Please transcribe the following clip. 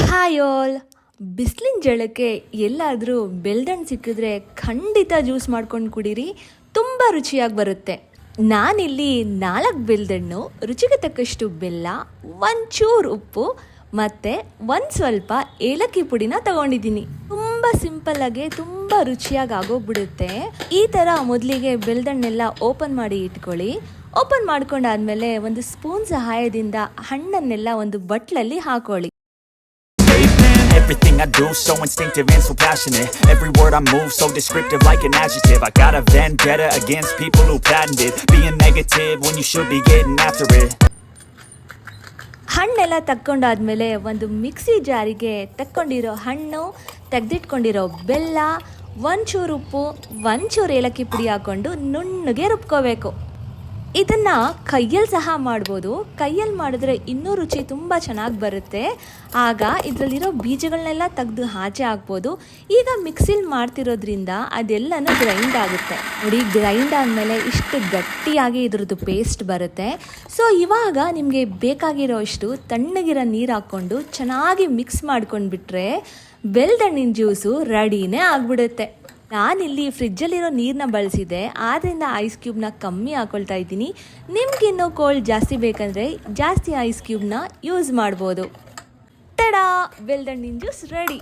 Hi all. ಬಿಸಿಲಿನ ಜಳಕ್ಕೆ ಎಲ್ಲಾದರೂ ಬೆಲ್ದಣ್ಣು ಸಿಕ್ಕಿದ್ರೆ ಖಂಡಿತ ಜ್ಯೂಸ್ ಮಾಡ್ಕೊಂಡು ಕುಡೀರಿ, ತುಂಬ ರುಚಿಯಾಗಿ ಬರುತ್ತೆ. ನಾನಿಲ್ಲಿ 4 ಬೆಲ್ದಣ್ಣು, ರುಚಿಗೆ ತಕ್ಕಷ್ಟು ಬೆಲ್ಲ, ಒಂಚೂರು ಉಪ್ಪು ಮತ್ತು ಒಂದು ಸ್ವಲ್ಪ ಏಲಕ್ಕಿ ಪುಡಿನ ತಗೊಂಡಿದ್ದೀನಿ. ತುಂಬ ಸಿಂಪಲ್ಲಾಗಿ ತುಂಬ ರುಚಿಯಾಗಿ ಆಗೋಗ್ಬಿಡುತ್ತೆ. ಈ ಥರ ಮೊದಲಿಗೆ ಬೆಲ್ದಣ್ಣೆಲ್ಲ ಓಪನ್ ಮಾಡಿ ಇಟ್ಕೊಳ್ಳಿ. ಓಪನ್ ಮಾಡ್ಕೊಂಡಾದ್ಮೇಲೆ ಒಂದು ಸ್ಪೂನ್ ಸಹಾಯದಿಂದ ಹಣ್ಣನ್ನೆಲ್ಲ ಒಂದು ಬಟ್ಲಲ್ಲಿ ಹಾಕೊಳ್ಳಿ. Everything I do so instinctive and so passionate. Every word I move so descriptive like an adjective. I got a vendetta against people who patented being negative when you should be getting after it. ಹಣ್ಣೆಲ್ಲ ತಕ್ಕೊಂಡಾದ್ಮೇಲೆ ಒಂದು mixie ಜಾರಿಗೆ ತಕ್ಕೊಂಡಿರೋ ಹಣ್ಣು, ತೆಗೆದಿಟ್ಕೊಂಡಿರೋ ಬೆಲ್ಲ, ಒಂಚೂರು ಉಪ್ಪು, ಒಂಚೂರು ಏಲಕ್ಕಿ ಪುಡಿ ಹಾಕ್ಕೊಂಡು ನುಣ್ಣಗೆ ರುಬ್ಕೋಬೇಕು. ಇದನ್ನು ಕೈಯಲ್ಲಿ ಸಹ ಮಾಡ್ಬೋದು. ಕೈಯಲ್ಲಿ ಮಾಡಿದ್ರೆ ಇನ್ನೂ ರುಚಿ ತುಂಬ ಚೆನ್ನಾಗಿ ಬರುತ್ತೆ. ಆಗ ಇದರಲ್ಲಿರೋ ಬೀಜಗಳನ್ನೆಲ್ಲ ತೆಗೆದು ಆಚೆ ಹಾಕ್ಬೋದು. ಈಗ ಮಿಕ್ಸಿಲಿ ಮಾಡ್ತಿರೋದ್ರಿಂದ ಅದೆಲ್ಲನೂ ಗ್ರೈಂಡ್ ಆಗುತ್ತೆ. ನೋಡಿ, ಗ್ರೈಂಡ್ ಆದಮೇಲೆ ಇಷ್ಟು ಗಟ್ಟಿಯಾಗಿ ಇದ್ರದ್ದು ಪೇಸ್ಟ್ ಬರುತ್ತೆ. ಸೊ ಇವಾಗ ನಿಮಗೆ ಬೇಕಾಗಿರೋ ಅಷ್ಟು ತಣ್ಣಗಿರೋ ನೀರು ಹಾಕ್ಕೊಂಡು ಚೆನ್ನಾಗಿ ಮಿಕ್ಸ್ ಮಾಡ್ಕೊಂಡ್ಬಿಟ್ರೆ ಬೆಲ್ದಣ್ಣಿನ ಜ್ಯೂಸು ರೆಡಿನೇ ಆಗಿಬಿಡುತ್ತೆ. ನಾನಿಲ್ಲಿ ಫ್ರಿಜ್ಜಲ್ಲಿರೋ ನೀರನ್ನ ಬಳಸಿದೆ, ಆದ್ದರಿಂದ ಐಸ್ ಕ್ಯೂಬ್ನ ಕಮ್ಮಿ ಹಾಕ್ಕೊಳ್ತಾ ಇದ್ದೀನಿ. ನಿಮ್ಗಿನ್ನೂ ಕೋಲ್ಡ್ ಜಾಸ್ತಿ ಬೇಕಂದರೆ ಜಾಸ್ತಿ ಐಸ್ ಕ್ಯೂಬ್ನ ಯೂಸ್ ಮಾಡ್ಬೋದು. ತಡಾ, ಬೆಲ್ದಣ್ಣಿನ ಜ್ಯೂಸ್ ರೆಡಿ.